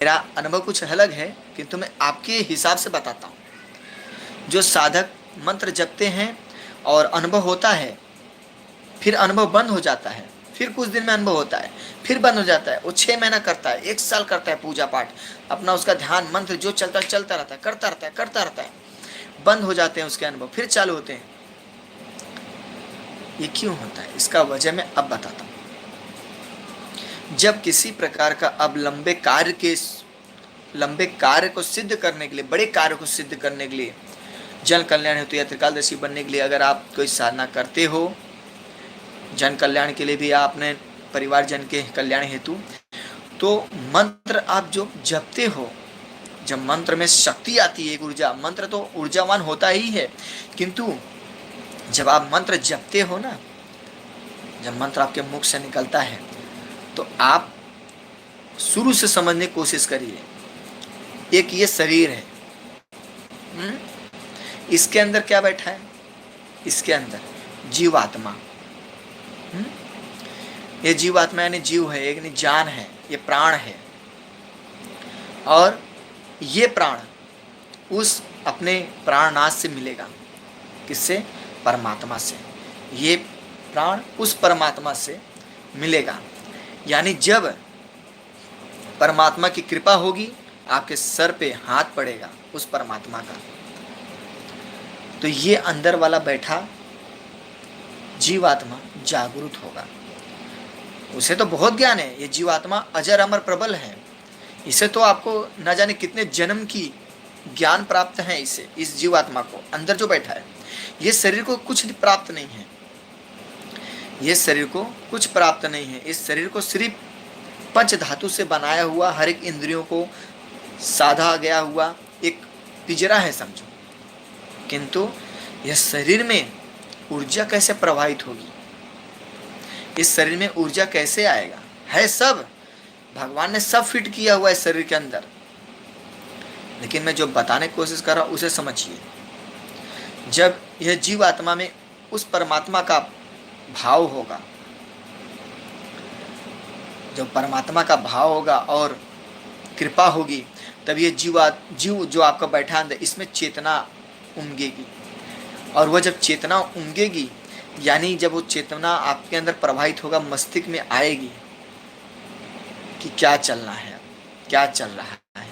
मेरा अनुभव कुछ अलग है, किंतु मैं आपके हिसाब से बताता हूँ। जो साधक मंत्र जपते हैं और अनुभव होता है, फिर अनुभव बंद हो जाता है, फिर कुछ दिन में अनुभव होता है, फिर बंद हो जाता है, वो 6 महीना करता है, 1 साल करता है पूजा पाठ, अपना उसका ध्यान मंत्र जो चलता चलता रहता है, करता रहता है, बंद हो जाते हैं उसके अनुभव, फिर चालू होते हैं। ये क्यों होता है? इसका वजह मैं अब बताता हूँ। जब किसी प्रकार का अब लंबे कार्य को सिद्ध करने के लिए, बड़े कार्य को सिद्ध करने के लिए, जन कल्याण हेतु या त्रिकालदर्शी बनने के लिए अगर आप कोई साधना करते हो, जन कल्याण के लिए भी, आपने परिवार जन के कल्याण हेतु, तो मंत्र आप जो जपते हो, जब मंत्र में शक्ति आती है, एक ऊर्जा, मंत्र तो ऊर्जावान होता ही है, किंतु जब आप मंत्र जपते हो ना, जब मंत्र आपके मुख से निकलता है, तो आप शुरू से समझने की कोशिश करिए। एक ये शरीर है, इसके अंदर क्या बैठा है? इसके अंदर जीवात्मा, ये जीवात्मा यानी जीव है, एक जान है, ये प्राण है। और ये प्राण उस अपने प्राणनाथ से मिलेगा। किससे? परमात्मा से। ये प्राण उस परमात्मा से मिलेगा। यानी जब परमात्मा की कृपा होगी, आपके सर पे हाथ पड़ेगा उस परमात्मा का, तो ये अंदर वाला बैठा जीवात्मा जागरूक होगा। उसे तो बहुत ज्ञान है, ये जीवात्मा अजर अमर प्रबल है, इसे तो आपको न जाने कितने जन्म की ज्ञान प्राप्त है। इसे, इस जीवात्मा को अंदर जो बैठा है, ये शरीर को कुछ प्राप्त नहीं है, ये शरीर को कुछ प्राप्त नहीं है। इस शरीर को सिर्फ पंच धातु से बनाया हुआ, हर एक इंद्रियों को साधा गया हुआ एक पिंजरा है समझो। किंतु यह शरीर में ऊर्जा कैसे प्रवाहित होगी, इस शरीर में ऊर्जा कैसे आएगा? है सब, भगवान ने सब फिट किया हुआ है शरीर के अंदर, लेकिन मैं जो बताने की कोशिश कर रहा हूँ उसे समझिए। जब यह जीव आत्मा में उस परमात्मा का भाव होगा, जब परमात्मा का भाव होगा और कृपा होगी, तब ये जीव जो आपका बैठा अंदर, इसमें चेतना उमगेगी। और वह जब चेतना उमगेगी, यानी जब वो चेतना आपके अंदर प्रवाहित होगा, मस्तिष्क में आएगी कि क्या चलना है, क्या चल रहा है,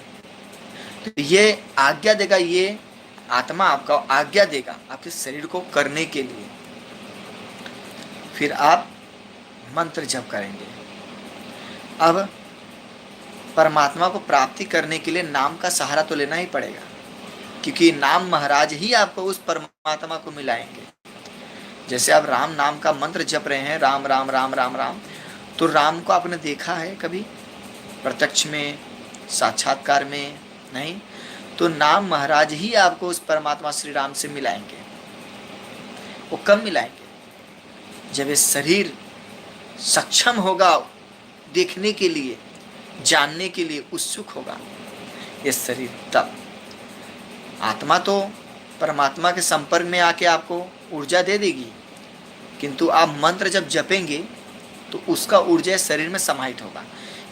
तो ये आज्ञा देगा, ये आत्मा आपका आज्ञा देगा आपके शरीर को करने के लिए। फिर आप मंत्र जप करेंगे। अब परमात्मा को प्राप्ति करने के लिए नाम का सहारा तो लेना ही पड़ेगा, क्योंकि नाम महाराज ही आपको उस परमात्मा को मिलाएंगे। जैसे आप राम नाम का मंत्र जप रहे हैं, राम राम राम राम राम, तो राम को आपने देखा है कभी प्रत्यक्ष में, साक्षात्कार में? नहीं। तो नाम महाराज ही आपको उस परमात्मा श्री राम से मिलाएंगे। वो कब मिलाएंगे? जब ये शरीर सक्षम होगा देखने के लिए, जानने के लिए उत्सुक होगा ये शरीर, तब। आत्मा तो परमात्मा के संपर्क में आके आपको ऊर्जा दे देगी, किंतु आप मंत्र जब जपेंगे तो उसका ऊर्जा शरीर में समाहित होगा,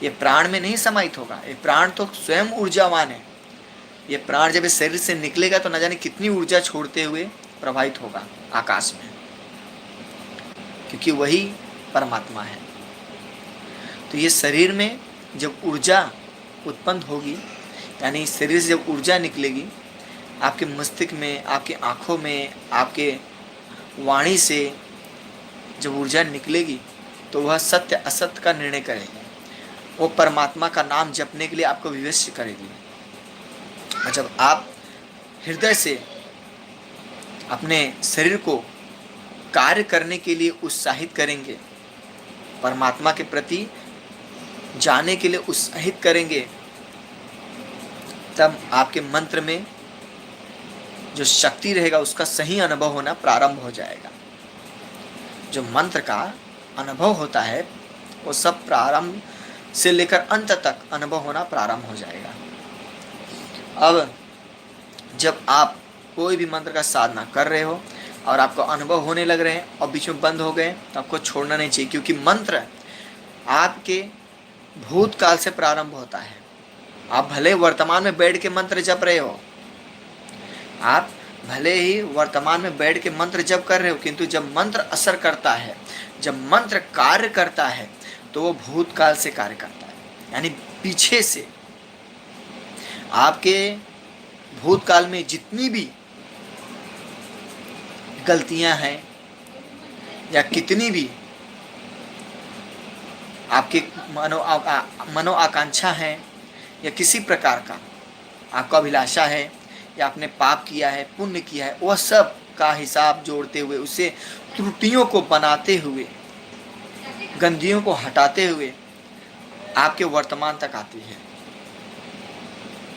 ये प्राण में नहीं समाहित होगा। ये प्राण तो स्वयं ऊर्जावान है। ये प्राण जब इस शरीर से निकलेगा तो न जाने कितनी ऊर्जा छोड़ते हुए प्रवाहित होगा आकाश में, क्योंकि वही परमात्मा है। तो ये शरीर में जब ऊर्जा उत्पन्न होगी, यानी शरीर से जब ऊर्जा निकलेगी, आपके मस्तिष्क में, आपकी आँखों में, आपके वाणी से जब ऊर्जा निकलेगी, तो वह सत्य असत्य का निर्णय करेगी। वो परमात्मा का नाम जपने के लिए आपको विवश करेगी। और जब आप हृदय से अपने शरीर को कार्य करने के लिए उत्साहित करेंगे, परमात्मा के प्रति जाने के लिए उत्साहित करेंगे, तब आपके मंत्र में जो शक्ति रहेगा उसका सही अनुभव होना प्रारंभ हो जाएगा। जो मंत्र का अनुभव होता है वो सब प्रारंभ से लेकर अंत तक अनुभव होना प्रारंभ हो जाएगा। अब जब आप कोई भी मंत्र का साधना कर रहे हो और आपको अनुभव होने लग रहे हैं और बीच में बंद हो गए, तो आपको छोड़ना नहीं चाहिए, क्योंकि मंत्र आपके भूतकाल से प्रारंभ होता है। आप भले वर्तमान में बैठ के मंत्र जप रहे हो, आप भले ही वर्तमान में बैठ के मंत्र जप कर रहे हो, किंतु जब मंत्र असर करता है, जब मंत्र कार्य करता है, तो वो भूतकाल से कार्य करता है, यानी पीछे से आपके भूतकाल में जितनी भी गलतियां हैं या कितनी भी आपके मनो आकांक्षा है या किसी प्रकार का आपका अभिलाषा है या आपने पाप किया है, पुण्य किया है, वह सब का हिसाब जोड़ते हुए, उसे त्रुटियों को बनाते हुए, गंदियों को हटाते हुए आपके वर्तमान तक आती है।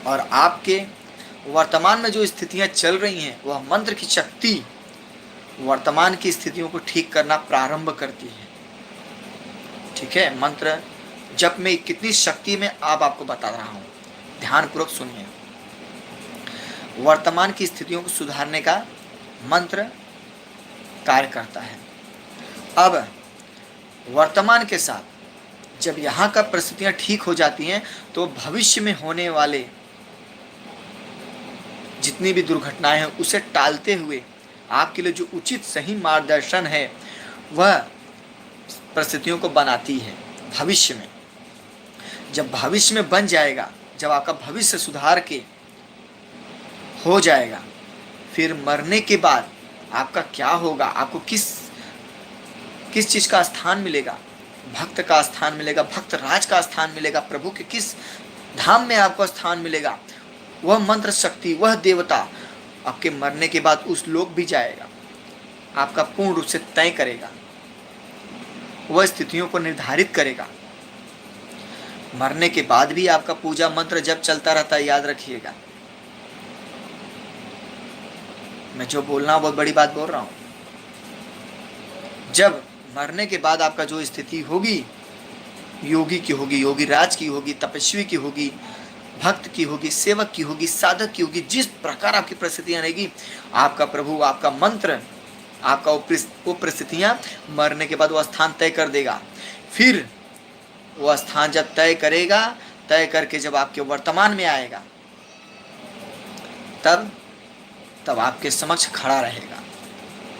और आपके वर्तमान में जो स्थितियां चल रही हैं, वह मंत्र की शक्ति वर्तमान की स्थितियों को ठीक करना प्रारंभ करती है। ठीक है, मंत्र जप में कितनी शक्ति में आपको बता रहा हूं, ध्यानपूर्वक सुनिए। वर्तमान की स्थितियों को सुधारने का मंत्र कार्य करता है। अब वर्तमान के साथ जब यहाँ का परिस्थितियां ठीक हो जाती हैं, तो भविष्य में होने वाले जितनी भी दुर्घटनाएं हैं उसे टालते हुए आपके लिए जो उचित सही मार्गदर्शन है, वह परिस्थितियों को बनाती है भविष्य में। जब भविष्य में बन जाएगा, जब आपका भविष्य सुधार के हो जाएगा, फिर मरने के बाद आपका क्या होगा, आपको किस चीज का स्थान मिलेगा, भक्त का स्थान मिलेगा, भक्त राज का स्थान मिलेगा, प्रभु के किस धाम में आपको स्थान मिलेगा, वह मंत्र शक्ति, वह देवता आपके मरने के बाद उस लोक भी जाएगा, आपका पूर्ण रूप से तय करेगा, वह स्थितियों को निर्धारित करेगा। मरने के बाद भी आपका पूजा मंत्र जब चलता रहता है, याद रखिएगा। मैं जो बोल रहा हूं बहुत बड़ी बात बोल रहा हूं। जब मरने के बाद आपका जो स्थिति होगी, योगी की होगी, योगी राज की होगी, तपस्वी की होगी, भक्त की होगी, सेवक की होगी, साधक की होगी, जिस प्रकार आपकी परिस्थितियां रहेगी, आपका प्रभु, आपका मंत्र, आपका वो परिस्थितियां मरने के बाद वो स्थान तय कर देगा। फिर वो स्थान जब तय करेगा, तय करके जब आपके वर्तमान में आएगा, तब आपके समक्ष खड़ा रहेगा।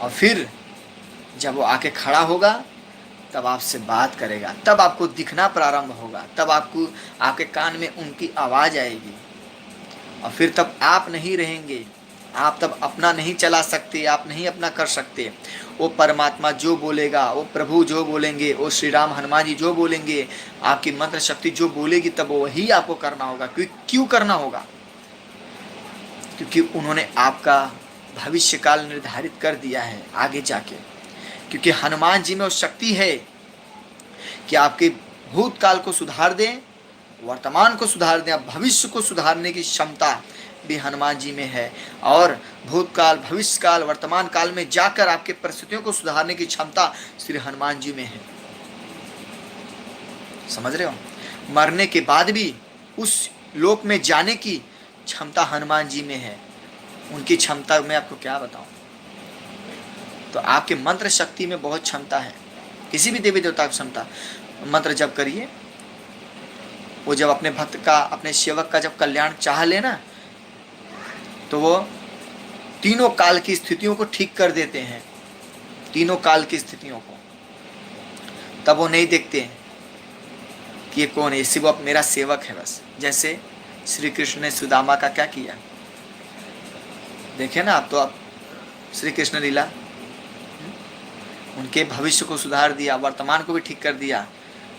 और फिर जब वो आके खड़ा होगा, तब आपसे बात करेगा, तब आपको दिखना प्रारंभ होगा, तब आपके कान में उनकी आवाज़ आएगी। और फिर तब आप नहीं रहेंगे, आप तब अपना नहीं चला सकते, आप नहीं अपना कर सकते। वो परमात्मा जो बोलेगा, वो प्रभु जो बोलेंगे, वो श्री राम हनुमान जी जो बोलेंगे, आपकी मंत्र शक्ति जो बोलेगी, तब वही आपको करना होगा। क्यों करना होगा? क्योंकि उन्होंने आपका भविष्य काल निर्धारित कर दिया है आगे जाके। क्योंकि हनुमान जी में वो शक्ति है कि आपके भूतकाल को सुधार दें, वर्तमान को सुधार दें, भविष्य को सुधारने की क्षमता भी हनुमान जी में है। और भूतकाल, भविष्य काल, वर्तमान काल में जाकर आपके परिस्थितियों को सुधारने की क्षमता श्री हनुमान जी में है। समझ रहे हो? मरने के बाद भी उस लोक में जाने की क्षमता हनुमान जी में है। उनकी क्षमता मैं आपको क्या बताऊं। तो आपके मंत्र शक्ति में बहुत क्षमता है, किसी भी देवी देवता की क्षमता। मंत्र जप करिए, वो जब अपने भक्त का, अपने सेवक का जब कल्याण चाह लेना, तो वो तीनों काल की स्थितियों को ठीक कर देते हैं, तीनों काल की स्थितियों को। तब वो नहीं देखते हैं कि ये कौन है, इसी वो मेरा सेवक है बस। जैसे श्री कृष्ण ने सुदामा का क्या किया, देखे ना आप। तो आप श्री कृष्ण लीला, उनके भविष्य को सुधार दिया, वर्तमान को भी ठीक कर दिया,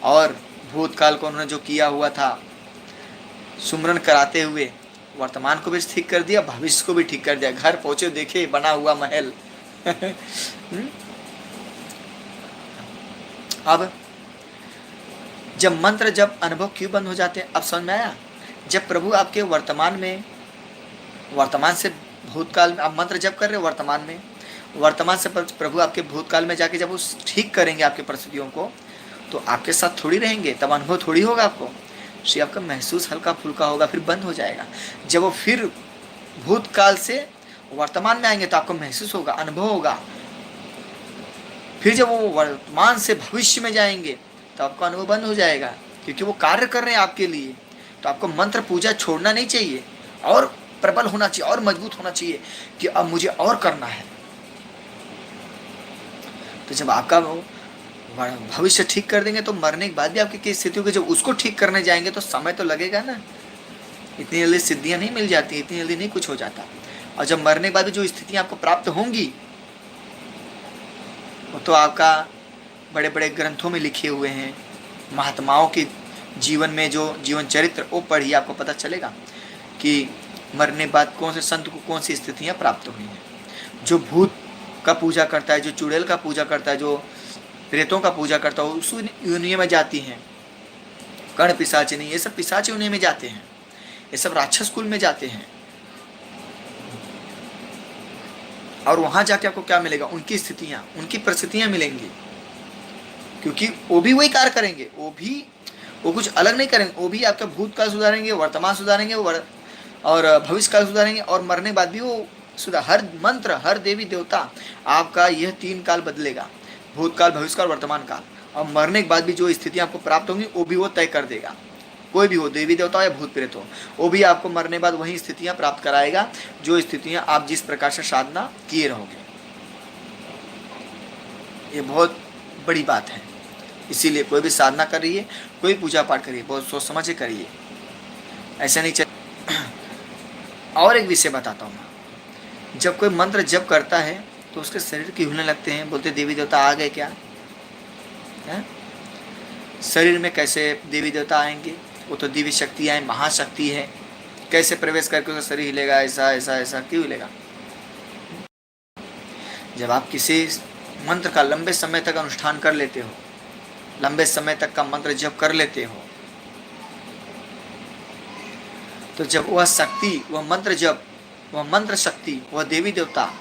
और भूतकाल को उन्होंने जो किया हुआ था सुमरन कराते हुए वर्तमान को भी ठीक कर दिया, भविष्य को भी ठीक कर दिया। घर पहुंचे, देखे बना हुआ महल। अब जब मंत्र, जब अनुभव क्यों बंद हो जाते हैं, अब समझ में आया। जब प्रभु आपके वर्तमान में, वर्तमान से भूतकाल में आप मंत्र जप कर रहे हो, वर्तमान में, वर्तमान से प्रभु आपके भूतकाल में जाके जब वो ठीक करेंगे आपकी परिस्थितियों को, तो आपके साथ थोड़ी रहेंगे, तब अनुभव थोड़ी होगा आपको। श्री आपका महसूस हल्का फुल्का होगा, फिर बंद हो जाएगा। जब वो फिर भूतकाल से वर्तमान में आएंगे तो आपको महसूस होगा, अनुभव होगा। फिर जब वो वर्तमान से भविष्य में जाएंगे तो आपका अनुभव बंद हो जाएगा, क्योंकि वो कार्य कर रहे हैं आपके लिए। तो आपको मंत्र पूजा छोड़ना नहीं चाहिए, और प्रबल होना चाहिए और मजबूत होना चाहिए कि अब मुझे और करना है। तो जब आपका भविष्य ठीक कर देंगे तो मरने के बाद भी आपकी किस स्थितियों की जब उसको ठीक करने जाएंगे तो समय तो लगेगा ना। इतनी जल्दी सिद्धियां नहीं मिल जाती, इतनी जल्दी नहीं कुछ हो जाता। और जब मरने के बाद भी जो स्थितियां आपको प्राप्त होंगी वो तो आपका बड़े बड़े ग्रंथों में लिखे हुए हैं। महात्माओं के जीवन में जो जीवन चरित्र वो पढ़िए, आपको पता चलेगा कि मरने बाद कौन से संत को कौन सी स्थितियां प्राप्त हुई हैं। जो भूत का पूजा करता है, जो चुड़ैल का पूजा करता है, जो प्रेतों का पूजा करता है, उस योनि में जाती हैं। कर्ण पिशाचिनी, ये सब पिशाच योनि में जाते हैं, ये सब राक्षस कुल में जाते हैं। और वहां जाके आपको क्या मिलेगा? उनकी स्थितियां, उनकी परिस्थितियां मिलेंगी, क्योंकि वो भी वही कार्य करेंगे। वो कुछ अलग नहीं करेंगे। वो भी आपका भूतकाल सुधारेंगे, वर्तमान सुधारेंगे और भविष्य काल सुधारेंगे, और मरने के बाद भी वो हर मंत्र, हर देवी देवता आपका यह 3 काल बदलेगा, भूतकाल, भविष्यकाल, वर्तमान काल। और मरने के बाद भी जो स्थितियां आपको प्राप्त होंगी वो भी वो तय कर देगा। कोई भी हो, देवी देवता हो या भूत प्रेत हो, वो भी आपको मरने बाद वही स्थितियां प्राप्त कराएगा, जो स्थितियां आप जिस प्रकार से साधना किए रहोगे। ये बहुत बड़ी बात है। इसीलिए कोई भी साधना करिए, कोई पूजा पाठ करिए, बहुत सोच समझ के करिए, ऐसा नहीं चल। और एक विषय बताता हूँ मैं। जब कोई मंत्र जप करता है तो उसके शरीर की हिलने लगते हैं, बोलते देवी देवता आ गए क्या है? शरीर में कैसे देवी देवता आएंगे? वो तो दिव्य शक्ति है, महाशक्ति है, कैसे प्रवेश करके उसका शरीर हिलेगा? ऐसा ऐसा ऐसा क्यों हिलेगा? जब आप किसी मंत्र का लंबे समय तक अनुष्ठान कर लेते हो, लंबे समय तक का मंत्र जप कर लेते हो, तो जब वह शक्ति, वह मंत्र जप, वह मंत्र शक्ति, वह देवी देवता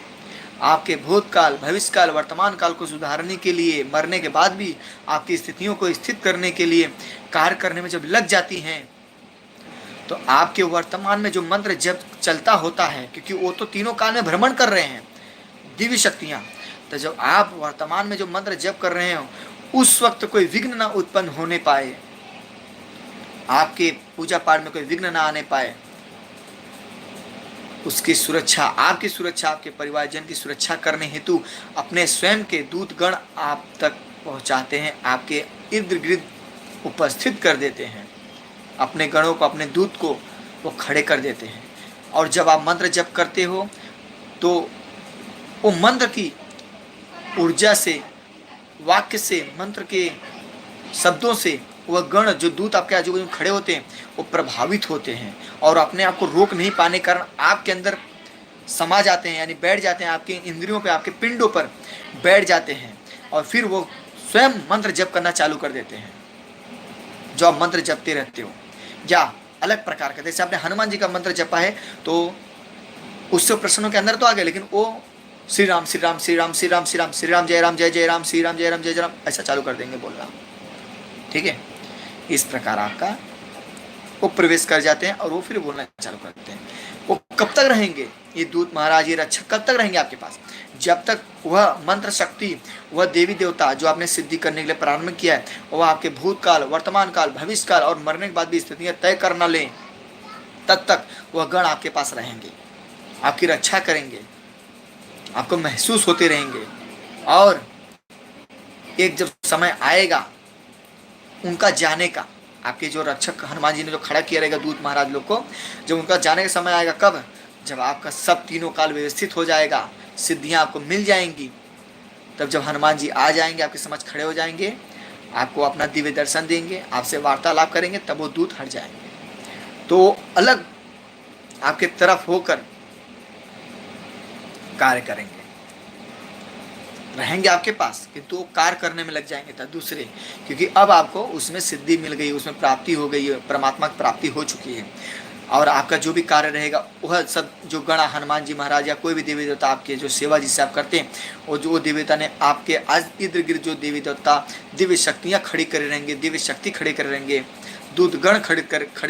आपके भूतकाल, भविष्यकाल, वर्तमान काल को सुधारने के लिए, मरने के बाद भी आपकी स्थितियों को स्थित करने के लिए कार्य करने में जब लग जाती हैं, तो आपके वर्तमान में जो मंत्र जप चलता होता है, क्योंकि वो तो तीनों काल में भ्रमण कर रहे हैं दिव्य शक्तियाँ, तो जब आप वर्तमान में जो मंत्र जप कर रहे हो उस वक्त कोई विघ्न ना उत्पन्न होने पाए, आपके पूजा पाठ में कोई विघ्न ना आने पाए, उसकी सुरक्षा, आपकी सुरक्षा, आपके परिवारजन की सुरक्षा करने हेतु अपने स्वयं के दूत गण आप तक पहुंचाते हैं, आपके इर्द गिर्द उपस्थित कर देते हैं, अपने गणों को, अपने दूत को वो खड़े कर देते हैं। और जब आप मंत्र जप करते हो तो वो मंत्र की ऊर्जा से, वाक्य से, मंत्र के शब्दों से वह गण, जो दूत आपके आजू बाजू खड़े होते हैं, वो प्रभावित होते हैं और अपने आप को रोक नहीं पाने के कारण आपके अंदर समा जाते हैं, यानी बैठ जाते हैं, आपके इंद्रियों पे, आपके पिंडों पर बैठ जाते हैं, और फिर वो स्वयं मंत्र जप करना चालू कर देते हैं। जो आप मंत्र जपते रहते हो या अलग प्रकार का, जैसे आपने हनुमान जी का मंत्र जपा है तो उससे प्रश्नों के अंदर तो आ गए, लेकिन वो श्री राम श्री राम श्री राम श्री राम श्री राम श्री राम जय राम जय जय राम श्री राम जय राम जय जय राम ऐसा चालू कर देंगे बोलना। ठीक है, इस प्रकार आपका वो प्रवेश कर जाते हैं और वो फिर बोलना चालू करते हैं। वो कब तक रहेंगे? ये दूत महाराज, ये रक्षक कब तक रहेंगे आपके पास? जब तक वह मंत्र शक्ति, वह देवी देवता जो आपने सिद्धि करने के लिए प्रारंभ किया है, वह आपके भूतकाल, वर्तमान काल, भविष्य काल और मरने के बाद भी स्थितियां तय कर न लें, तब तक वह गण आपके पास रहेंगे, आपकी रक्षा करेंगे, आपको महसूस होते रहेंगे। और एक जब समय आएगा उनका जाने का, आपके जो रक्षक हनुमान जी ने जो खड़ा किया रहेगा दूत महाराज लोग को, जब उनका जाने का समय आएगा, कब? जब आपका सब तीनों काल व्यवस्थित हो जाएगा, सिद्धियां आपको मिल जाएंगी, तब जब हनुमान जी आ जाएंगे, आपके समझ खड़े हो जाएंगे, आपको अपना दिव्य दर्शन देंगे, आपसे वार्तालाप करेंगे, तब वो दूत हट जाएंगे। तो अलग आपके तरफ होकर कार्य करेंगे, रहेंगे आपके पास, किंतु वो कार्य करने में लग जाएंगे तब दूसरे, क्योंकि अब आपको उसमें सिद्धि मिल गई, उसमें प्राप्ति हो गई है, परमात्मा की प्राप्ति हो चुकी है। और आपका जो भी कार्य रहेगा वह सब जो गणा, हनुमान जी महाराज या कोई भी देवी देवता आपके जो सेवा जिससे आप करते हैं, और जो देवी देवता ने आपके आज इर्द गिर्द जो देवी देवता दिव्य शक्तियाँ खड़ी करे रहेंगे, दिव्य शक्ति खड़े करे रहेंगे, दूत गण खड़े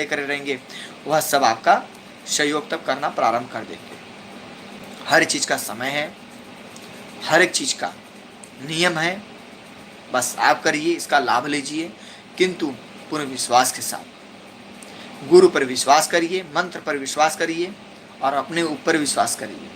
करे रहेंगे, वह सब आपका सहयोग तब करना प्रारंभ कर देंगे। हर चीज़ का समय है, हर एक चीज़ का नियम है, बस आप करिए, इसका लाभ लीजिए, किंतु पूर्ण विश्वास के साथ। गुरु पर विश्वास करिए, मंत्र पर विश्वास करिए और अपने ऊपर विश्वास करिए।